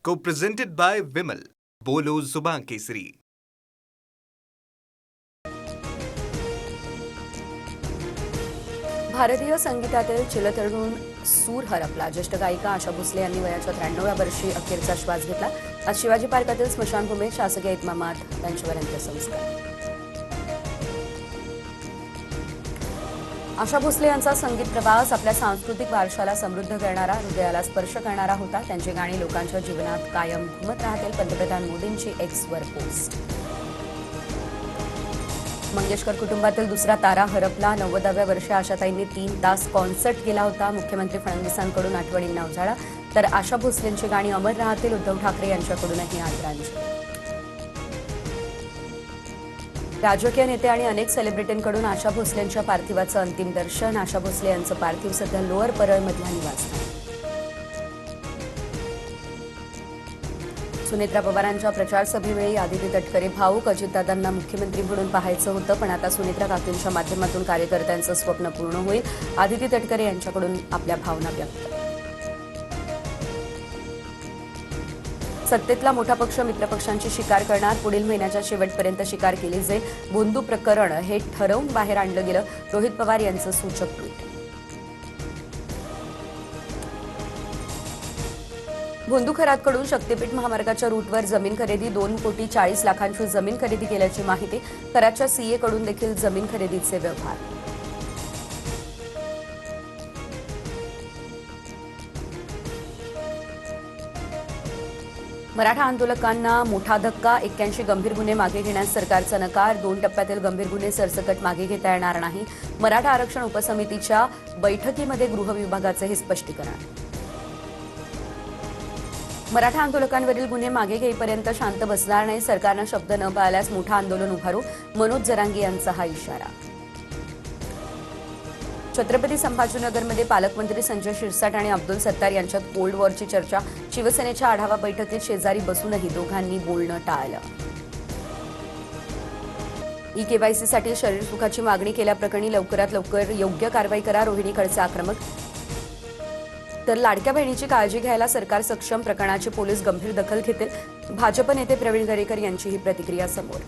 Co-presented by Vimal. बोलो जुबान केसरी. भारतीय संगीतातील चिरतरुण सूर हरपला. ज्येष्ठ गायिका आशा भोसले यांनी वयाच्या 93व्या वर्षी अखेरचा श्वास घेतला. आज शिवाजी पार्कातील स्मशानभूमीत शासकीय इतमामात त्यांच्यावर अंत्यसंस्कार. आशा भोसले यांचा संगीत प्रवास आपल्या सांस्कृतिक वारशाला समृद्ध करणारा, हृदयाला स्पर्श करणारा होता. त्यांची गाणी लोकांच्या जीवनात कायम घुमत राहतील. पंतप्रधान मोदींची एक्सवर पोस्ट. मंगेशकर कुटुंबातील दुसरा तारा हरपला. 90व्या वर्षी आशाताईंनी 3 तास कॉन्सर्ट केला होता. मुख्यमंत्री फडणवीसांकडून आठवणींना उजाळा, तर आशा भोसलेंची गाणी अमर राहतील. उद्धव ठाकरे यांच्याकडूनही आदरांजली. राजकीय नेते आणि अनेक सेलिब्रिटींकडून आशा भोसलेंच्या पार्थिवाचं अंतिम दर्शन. आशा भोसले यांचं पार्थिव सध्या लोअर परळमधल्या निवासस्थानी. सुनेत्रा पवारांच्या प्रचार सभेवेळी आदिती तटकरे भाऊक. अजितदादांना मुख्यमंत्री म्हणून पाहायचं होतं, पण आता सुनेत्रा काकींच्या माध्यमातून कार्यकर्त्यांचं स्वप्न पूर्ण होईल. आदिती तटकरे यांच्याकडून आपल्या भावना व्यक्त. सत्तेतला मोठा पक्ष मित्रपक्षांची शिकार करणार. पुढील महिन्याच्या शेवटपर्यंत शिकार केली जाईल. भोंदू प्रकरण हे ठरवून बाहेर आणलं गेलं. रोहित पवार यांचं सूचक ट्विट. भोंदू खरातकडून शक्तीपीठ महामार्गाच्या रूटवर जमीन खरेदी. 2,40,00,000ची जमीन खरेदी केल्याची माहिती. खरातच्या सीए कडून देखील जमीन खरेदीचे व्यवहार. मराठा आंदोलकांना मोठा धक्का. 81 गंभीर गुन्हे मागे घेण्यास सरकारचा नकार. 2 टप्प्यातील गंभीर गुन्हे सरसकट मागे घेता येणार नाही. मराठा आरक्षण उपसमितीच्या बैठकीमध्ये गृह विभागाचे हे स्पष्टीकरण. मराठा आंदोलकांवरील गुन्हे मागे घेईपर्यंत शांत बसणार नाही. सरकारनं शब्द न पाळल्यास मोठं आंदोलन उभारू. मनोज जरांगे यांचा हा इशारा. छत्रपती संभाजीनगरमध्ये पालकमंत्री संजय शिरसाट आणि अब्दुल सत्तार यांच्यात कोल्ड वॉरची चर्चा. शिवसेनेच्या आढावा बैठकीत शेजारी बसूनही दोघांनी बोलणं टाळलं. ई-केवायसीसाठी शरीर सुखाची मागणी केल्याप्रकरणी लवकरात लवकर योग्य कारवाई करा. रोहिणी खडसे आक्रमक. तर लाडक्या बहिणीची काळजी घ्यायला सरकार सक्षम. प्रकरणाची पोलीस गंभीर दखल घेतील. भाजप नेते प्रवीण दरेकर यांची ही प्रतिक्रिया समोर.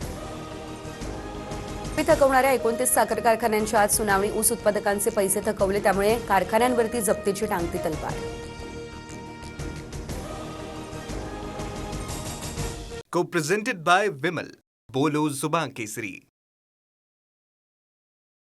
थकवणाऱ्या 29 साखर कारखान्यांची आज सुनावणी. ऊस उत्पादकांचे पैसे थकवले, त्यामुळे कारखान्यांवरती जप्तीची टांगती तलवार. Co-presented by Vimal. बोलो जुबान केसरी.